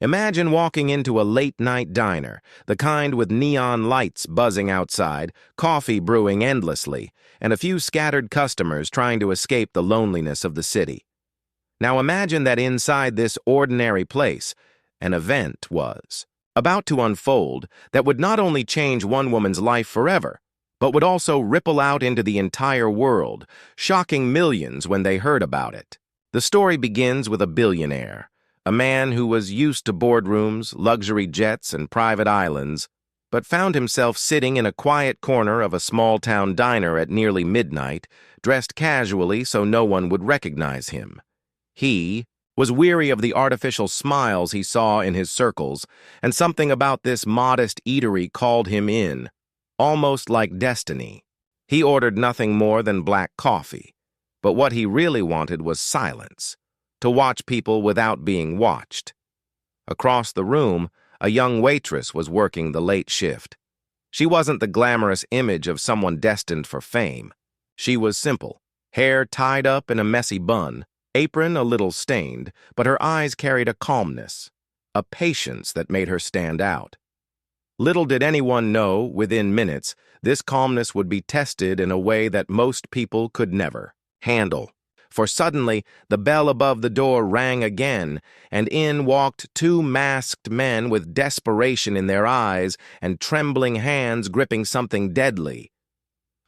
Imagine walking into a late-night diner, the kind with neon lights buzzing outside, coffee brewing endlessly, and a few scattered customers trying to escape the loneliness of the city. Now imagine that inside this ordinary place, an event was about to unfold that would not only change one woman's life forever, but would also ripple out into the entire world, shocking millions when they heard about it. The story begins with a billionaire, a man who was used to boardrooms, luxury jets, and private islands, but found himself sitting in a quiet corner of a small-town diner at nearly midnight, dressed casually so no one would recognize him. He was weary of the artificial smiles he saw in his circles, and something about this modest eatery called him in, almost like destiny. He ordered nothing more than black coffee, but what he really wanted was silence, to watch people without being watched. Across the room, a young waitress was working the late shift. She wasn't the glamorous image of someone destined for fame. She was simple, hair tied up in a messy bun, apron a little stained, but her eyes carried a calmness, a patience that made her stand out. Little did anyone know, within minutes, this calmness would be tested in a way that most people could never handle. For suddenly, the bell above the door rang again, and in walked two masked men with desperation in their eyes and trembling hands gripping something deadly.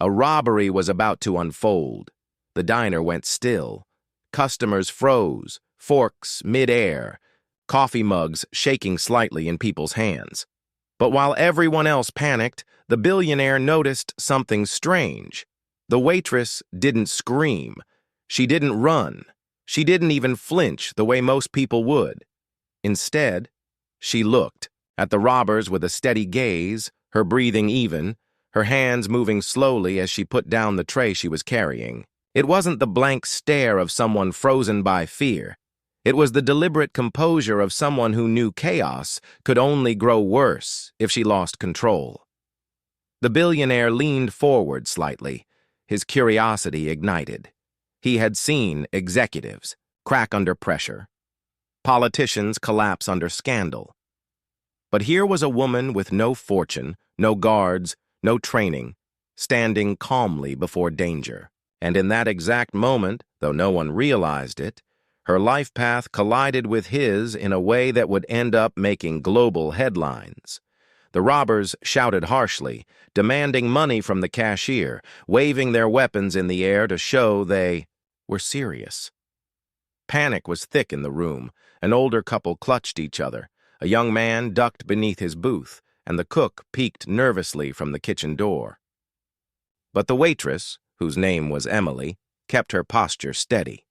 A robbery was about to unfold. The diner went still. Customers froze, forks mid-air, coffee mugs shaking slightly in people's hands. But while everyone else panicked, the billionaire noticed something strange. The waitress didn't scream. She didn't run. She didn't even flinch the way most people would. Instead, she looked at the robbers with a steady gaze, her breathing even, her hands moving slowly as she put down the tray she was carrying. It wasn't the blank stare of someone frozen by fear. It was the deliberate composure of someone who knew chaos could only grow worse if she lost control. The billionaire leaned forward slightly, his curiosity ignited. He had seen executives crack under pressure, politicians collapse under scandal. But here was a woman with no fortune, no guards, no training, standing calmly before danger. And in that exact moment, though no one realized it, her life path collided with his in a way that would end up making global headlines. The robbers shouted harshly, demanding money from the cashier, waving their weapons in the air to show they were serious. Panic was thick in the room. An older couple clutched each other. A young man ducked beneath his booth, and the cook peeked nervously from the kitchen door. But the waitress, whose name was Emily, kept her posture steady.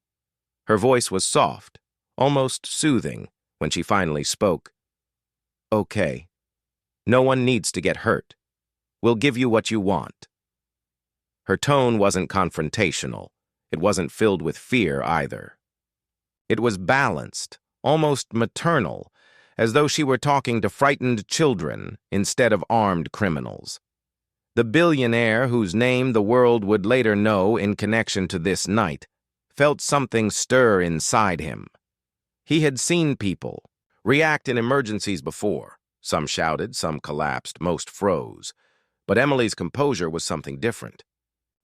Her voice was soft, almost soothing, when she finally spoke. "Okay. No one needs to get hurt. We'll give you what you want." Her tone wasn't confrontational. It wasn't filled with fear either. It was balanced, almost maternal, as though she were talking to frightened children instead of armed criminals. The billionaire, whose name the world would later know in connection to this night, felt something stir inside him. He had seen people react in emergencies before. Some shouted, some collapsed, most froze. But Emily's composure was something different.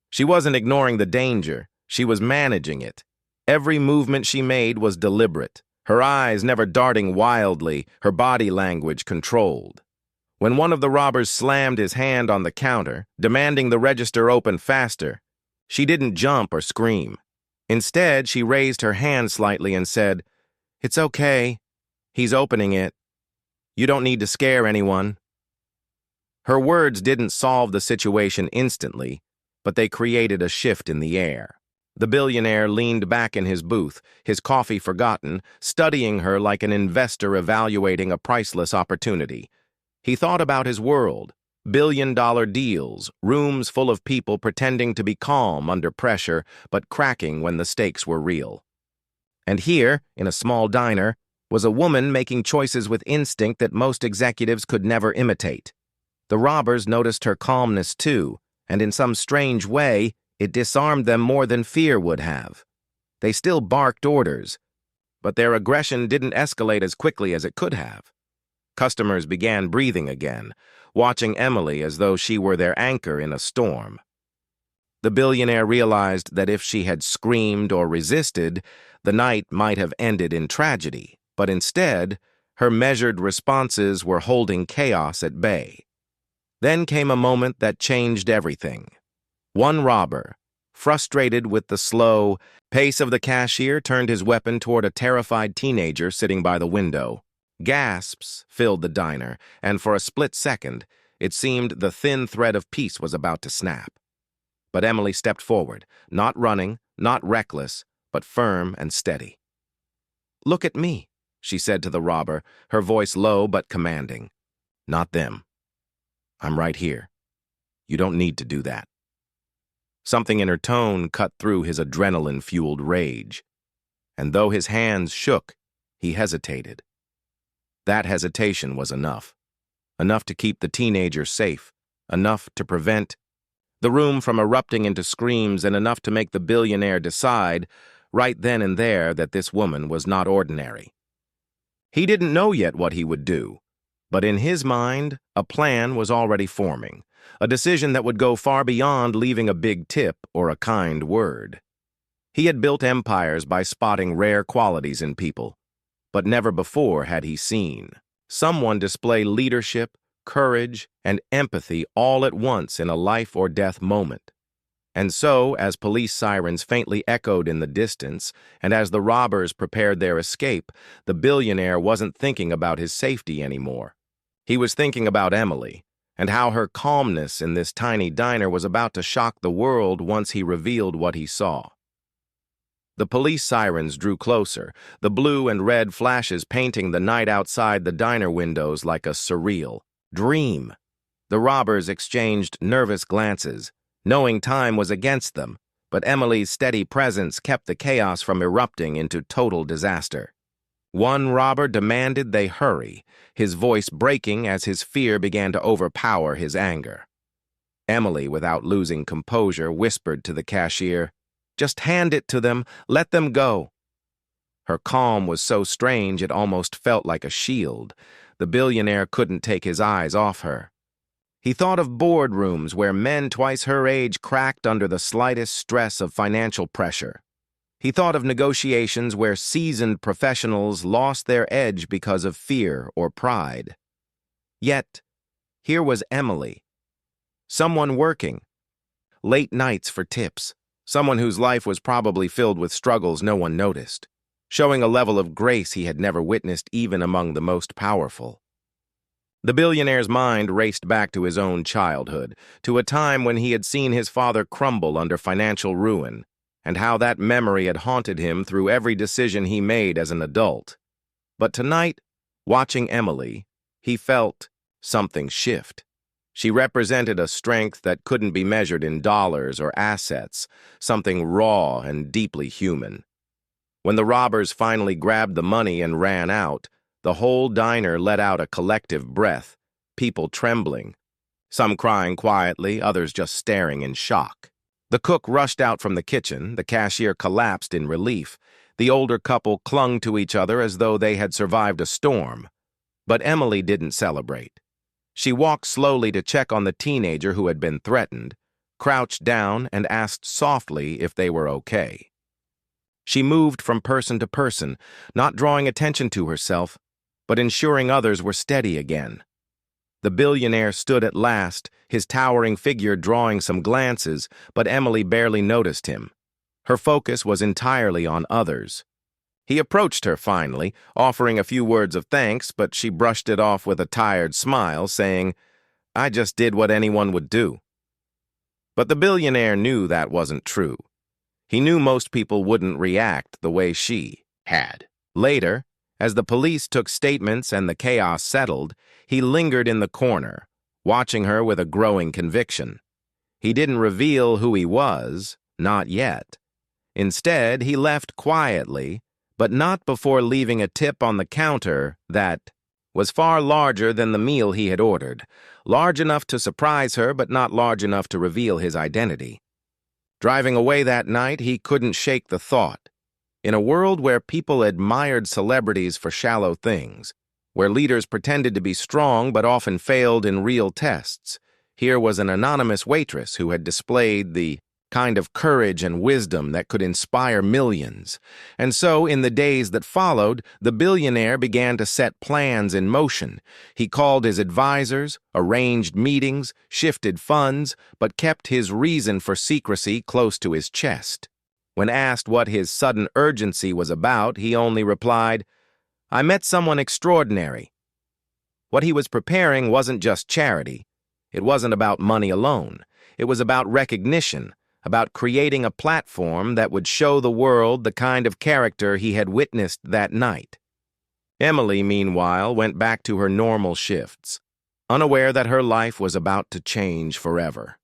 She wasn't ignoring the danger, she was managing it. Every movement she made was deliberate, her eyes never darting wildly, her body language controlled. When one of the robbers slammed his hand on the counter, demanding the register open faster, she didn't jump or scream. Instead, she raised her hand slightly and said, "It's okay. He's opening it. You don't need to scare anyone." Her words didn't solve the situation instantly, but they created a shift in the air. The billionaire leaned back in his booth, his coffee forgotten, studying her like an investor evaluating a priceless opportunity. He thought about his world, billion-dollar deals, rooms full of people pretending to be calm under pressure, but cracking when the stakes were real. And here, in a small diner, was a woman making choices with instinct that most executives could never imitate. The robbers noticed her calmness too, and in some strange way, it disarmed them more than fear would have. They still barked orders, but their aggression didn't escalate as quickly as it could have. Customers began breathing again, watching Emily as though she were their anchor in a storm. The billionaire realized that if she had screamed or resisted, the night might have ended in tragedy, but instead, her measured responses were holding chaos at bay. Then came a moment that changed everything. One robber, frustrated with the slow pace of the cashier, turned his weapon toward a terrified teenager sitting by the window. Gasps filled the diner, and for a split second, it seemed the thin thread of peace was about to snap. But Emily stepped forward, not running, not reckless, but firm and steady. "Look at me," she said to the robber, her voice low but commanding. "Not them. I'm right here. You don't need to do that." Something in her tone cut through his adrenaline-fueled rage. And though his hands shook, he hesitated. That hesitation was enough. Enough to keep the teenager safe, enough to prevent the room from erupting into screams, and enough to make the billionaire decide, right then and there, that this woman was not ordinary. He didn't know yet what he would do, but in his mind, a plan was already forming, a decision that would go far beyond leaving a big tip or a kind word. He had built empires by spotting rare qualities in people, but never before had he seen someone display leadership, courage, and empathy all at once in a life-or-death moment. And so, as police sirens faintly echoed in the distance, and as the robbers prepared their escape, the billionaire wasn't thinking about his safety anymore. He was thinking about Emily, and how her calmness in this tiny diner was about to shock the world once he revealed what he saw. The police sirens drew closer, the blue and red flashes painting the night outside the diner windows like a surreal dream. The robbers exchanged nervous glances, knowing time was against them, but Emily's steady presence kept the chaos from erupting into total disaster. One robber demanded they hurry, his voice breaking as his fear began to overpower his anger. Emily, without losing composure, whispered to the cashier, "Just hand it to them, let them go." Her calm was so strange it almost felt like a shield. The billionaire couldn't take his eyes off her. He thought of boardrooms where men twice her age cracked under the slightest stress of financial pressure. He thought of negotiations where seasoned professionals lost their edge because of fear or pride. Yet, here was Emily, someone working, late nights for tips, someone whose life was probably filled with struggles no one noticed, showing a level of grace he had never witnessed even among the most powerful. The billionaire's mind raced back to his own childhood, to a time when he had seen his father crumble under financial ruin, and how that memory had haunted him through every decision he made as an adult. But tonight, watching Emily, he felt something shift. She represented a strength that couldn't be measured in dollars or assets, something raw and deeply human. When the robbers finally grabbed the money and ran out, the whole diner let out a collective breath, people trembling, some crying quietly, others just staring in shock. The cook rushed out from the kitchen, the cashier collapsed in relief, the older couple clung to each other as though they had survived a storm. But Emily didn't celebrate. She walked slowly to check on the teenager who had been threatened, crouched down and asked softly if they were okay. She moved from person to person, not drawing attention to herself, but ensuring others were steady again. The billionaire stood at last, his towering figure drawing some glances, but Emily barely noticed him. Her focus was entirely on others. He approached her finally, offering a few words of thanks, but she brushed it off with a tired smile, saying, "I just did what anyone would do." But the billionaire knew that wasn't true. He knew most people wouldn't react the way she had. Later, as the police took statements and the chaos settled, he lingered in the corner, watching her with a growing conviction. He didn't reveal who he was, not yet. Instead, he left quietly, but not before leaving a tip on the counter that was far larger than the meal he had ordered, large enough to surprise her but not large enough to reveal his identity. Driving away that night, he couldn't shake the thought. In a world where people admired celebrities for shallow things, where leaders pretended to be strong but often failed in real tests, here was an anonymous waitress who had displayed the kind of courage and wisdom that could inspire millions. And so, in the days that followed, the billionaire began to set plans in motion. He called his advisors, arranged meetings, shifted funds, but kept his reason for secrecy close to his chest. When asked what his sudden urgency was about, he only replied, "I met someone extraordinary." What he was preparing wasn't just charity. It wasn't about money alone. It was about recognition, about creating a platform that would show the world the kind of character he had witnessed that night. Emily, meanwhile, went back to her normal shifts, unaware that her life was about to change forever.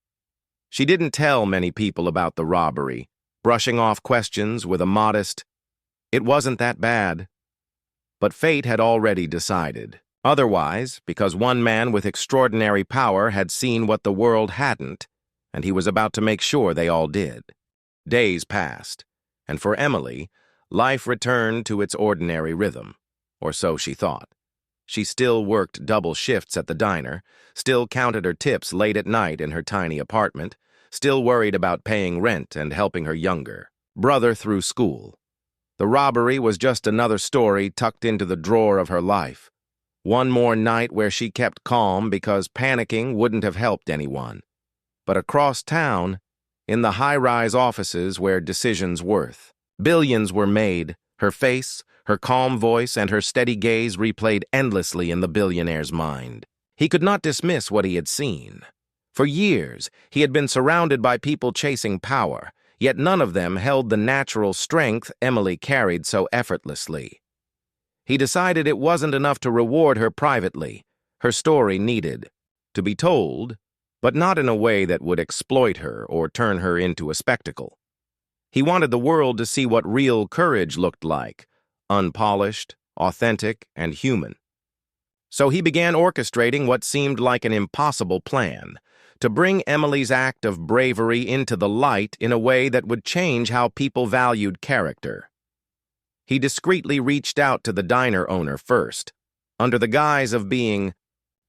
She didn't tell many people about the robbery, brushing off questions with a modest, "It wasn't that bad." But fate had already decided. Otherwise, because one man with extraordinary power had seen what the world hadn't, and he was about to make sure they all did. Days passed, and for Emily, life returned to its ordinary rhythm, or so she thought. She still worked double shifts at the diner, still counted her tips late at night in her tiny apartment, still worried about paying rent and helping her younger brother through school. The robbery was just another story tucked into the drawer of her life. One more night where she kept calm because panicking wouldn't have helped anyone. But across town, in the high-rise offices where decisions worth, billions were made. Her face, her calm voice, and her steady gaze replayed endlessly in the billionaire's mind. He could not dismiss what he had seen. For years, he had been surrounded by people chasing power, yet none of them held the natural strength Emily carried so effortlessly. He decided it wasn't enough to reward her privately. Her story needed to be told, but not in a way that would exploit her or turn her into a spectacle. He wanted the world to see what real courage looked like, unpolished, authentic, and human. So he began orchestrating what seemed like an impossible plan, to bring Emily's act of bravery into the light in a way that would change how people valued character. He discreetly reached out to the diner owner first, under the guise of being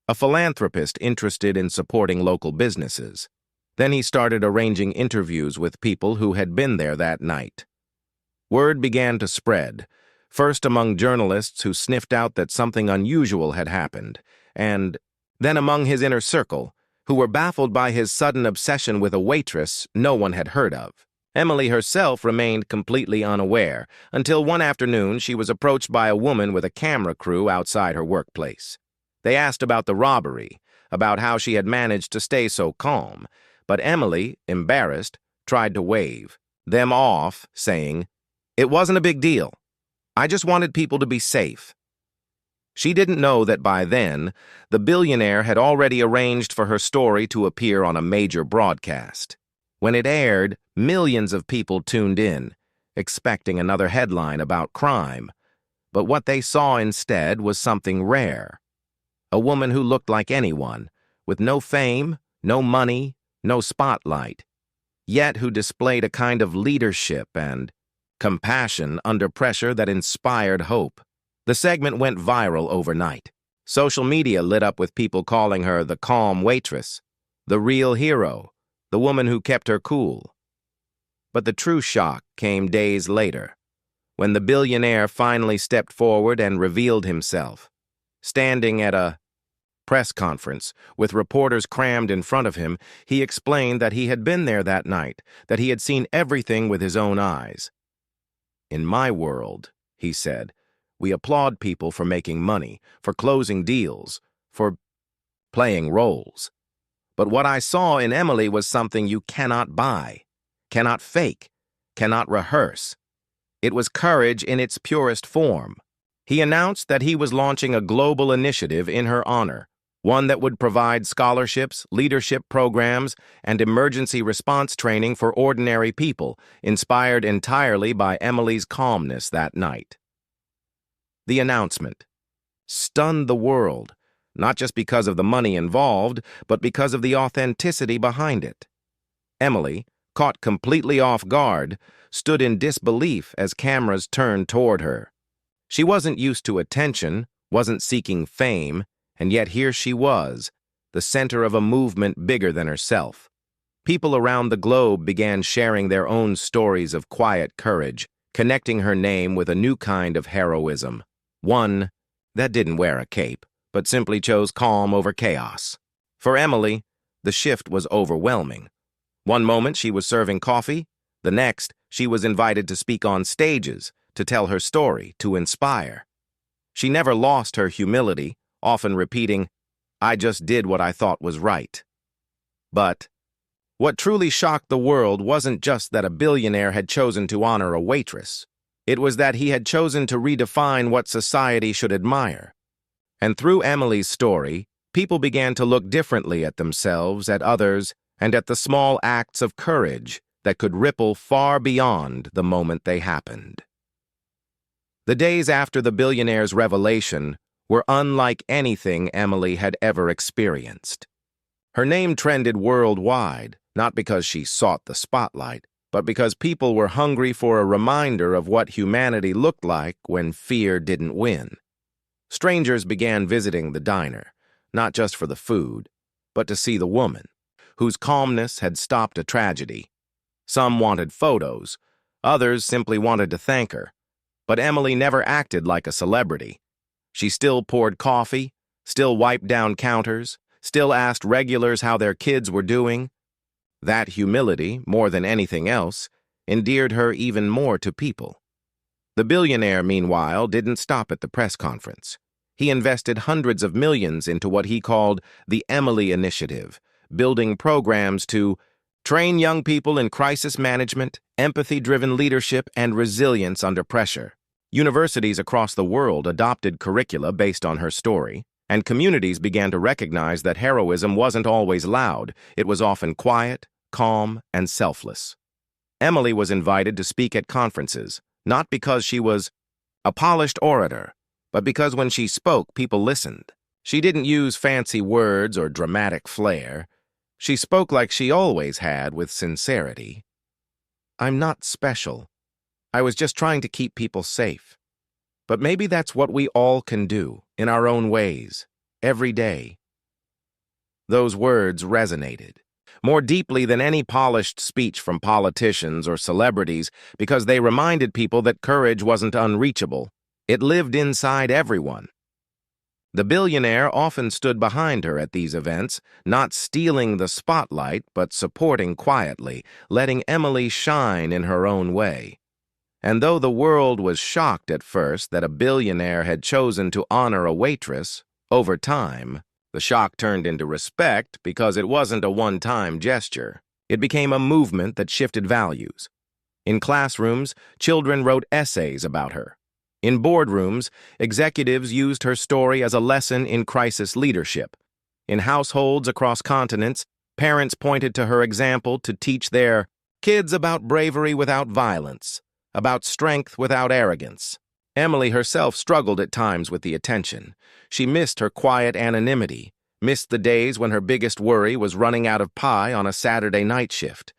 a philanthropist interested in supporting local businesses. Then he started arranging interviews with people who had been there that night. Word began to spread, first among journalists who sniffed out that something unusual had happened, and then among his inner circle, who were baffled by his sudden obsession with a waitress no one had heard of. Emily herself remained completely unaware, until one afternoon she was approached by a woman with a camera crew outside her workplace. They asked about the robbery, about how she had managed to stay so calm, but Emily, embarrassed, tried to wave them off, saying, "It wasn't a big deal. I just wanted people to be safe." She didn't know that by then, the billionaire had already arranged for her story to appear on a major broadcast. When it aired, millions of people tuned in, expecting another headline about crime. But what they saw instead was something rare. A woman who looked like anyone, with no fame, no money, no spotlight, yet who displayed a kind of leadership and compassion under pressure that inspired hope. The segment went viral overnight. Social media lit up with people calling her the calm waitress, the real hero, the woman who kept her cool. But the true shock came days later, when the billionaire finally stepped forward and revealed himself. Standing at a press conference, with reporters crammed in front of him, he explained that he had been there that night, that he had seen everything with his own eyes. "In my world," he said, "we applaud people for making money, for closing deals, for playing roles. But what I saw in Emily was something you cannot buy, cannot fake, cannot rehearse. It was courage in its purest form." He announced that he was launching a global initiative in her honor, one that would provide scholarships, leadership programs, and emergency response training for ordinary people, inspired entirely by Emily's calmness that night. The announcement stunned the world, not just because of the money involved, but because of the authenticity behind it. Emily, caught completely off guard, stood in disbelief as cameras turned toward her. She wasn't used to attention, wasn't seeking fame, and yet here she was, the center of a movement bigger than herself. People around the globe began sharing their own stories of quiet courage, connecting her name with a new kind of heroism. One that didn't wear a cape, but simply chose calm over chaos. For Emily, the shift was overwhelming. One moment she was serving coffee, the next she was invited to speak on stages, to tell her story, to inspire. She never lost her humility, often repeating, "I just did what I thought was right." But what truly shocked the world wasn't just that a billionaire had chosen to honor a waitress. It was that he had chosen to redefine what society should admire. And through Emily's story, people began to look differently at themselves, at others, and at the small acts of courage that could ripple far beyond the moment they happened. The days after the billionaire's revelation were unlike anything Emily had ever experienced. Her name trended worldwide, not because she sought the spotlight, but because people were hungry for a reminder of what humanity looked like when fear didn't win. Strangers began visiting the diner, not just for the food, but to see the woman, whose calmness had stopped a tragedy. Some wanted photos, others simply wanted to thank her. But Emily never acted like a celebrity. She still poured coffee, still wiped down counters, still asked regulars how their kids were doing. That humility, more than anything else, endeared her even more to people. The billionaire, meanwhile, didn't stop at the press conference. He invested hundreds of millions into what he called the Emily Initiative, building programs to train young people in crisis management, empathy-driven leadership, and resilience under pressure. Universities across the world adopted curricula based on her story, and communities began to recognize that heroism wasn't always loud. It was often quiet, calm, and selfless. Emily was invited to speak at conferences, not because she was a polished orator, but because when she spoke, people listened. She didn't use fancy words or dramatic flair. She spoke like she always had, with sincerity. "I'm not special. I was just trying to keep people safe. But maybe that's what we all can do, in our own ways, every day." Those words resonated, more deeply than any polished speech from politicians or celebrities, because they reminded people that courage wasn't unreachable. It lived inside everyone. The billionaire often stood behind her at these events, not stealing the spotlight, but supporting quietly, letting Emily shine in her own way. And though the world was shocked at first that a billionaire had chosen to honor a waitress, over time, the shock turned into respect because it wasn't a one-time gesture. It became a movement that shifted values. In classrooms, children wrote essays about her. In boardrooms, executives used her story as a lesson in crisis leadership. In households across continents, parents pointed to her example to teach their kids about bravery without violence, about strength without arrogance. Emily herself struggled at times with the attention. She missed her quiet anonymity, missed the days when her biggest worry was running out of pie on a Saturday night shift.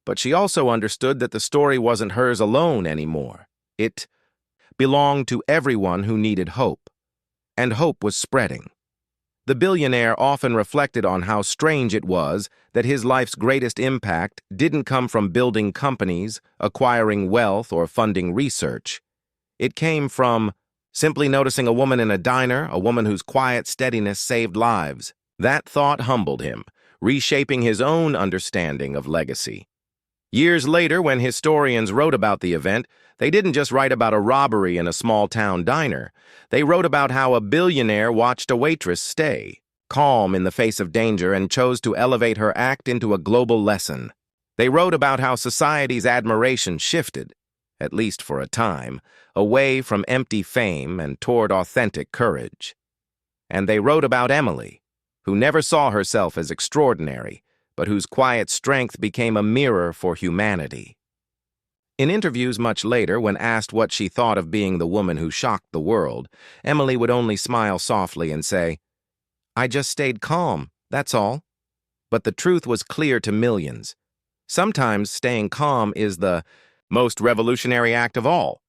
But she also understood that the story wasn't hers alone anymore. It belonged to everyone who needed hope. And hope was spreading. The billionaire often reflected on how strange it was that his life's greatest impact didn't come from building companies, acquiring wealth, or funding research. It came from simply noticing a woman in a diner, a woman whose quiet steadiness saved lives. That thought humbled him, reshaping his own understanding of legacy. Years later, when historians wrote about the event, they didn't just write about a robbery in a small-town diner. They wrote about how a billionaire watched a waitress stay, calm in the face of danger, and chose to elevate her act into a global lesson. They wrote about how society's admiration shifted, at least for a time, away from empty fame and toward authentic courage. And they wrote about Emily, who never saw herself as extraordinary, but whose quiet strength became a mirror for humanity. In interviews much later, when asked what she thought of being the woman who shocked the world, Emily would only smile softly and say, "I just stayed calm, that's all." But the truth was clear to millions. Sometimes staying calm is the most revolutionary act of all.